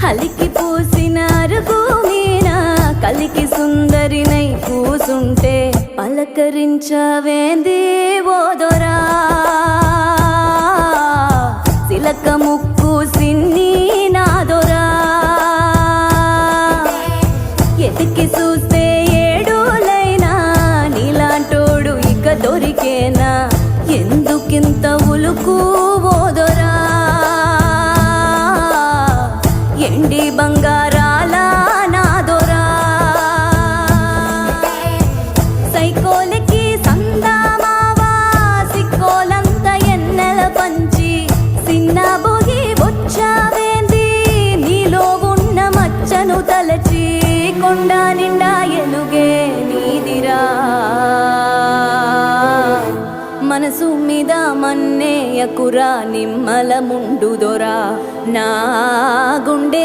అలికి పూసిన అరుగు మీన కలికి సుందరినై కూసుంటే పలకరించవేంది ఓదొరా సిలక ముక్కు సిన్ని నాదొరా ఎతికి చూస్తే ఏడులైనా నీలాంటోడు ఇక దొరికేనా ఎందుకింత ఉలుకు ఓదొరా ఎండి బంగారాల నాదొరా సైకోలకి సందామావా సిక్కోలంత ఎన్నెల పంచి సిన్న బొగి వచ్చావేంది నీలో ఉన్న మచ్చను తలచి కొండ నిండా ఎలుగే నీదిరా మనసు మీద మన్నేయకురా నిమ్మల ముండుదొరా నా గుండె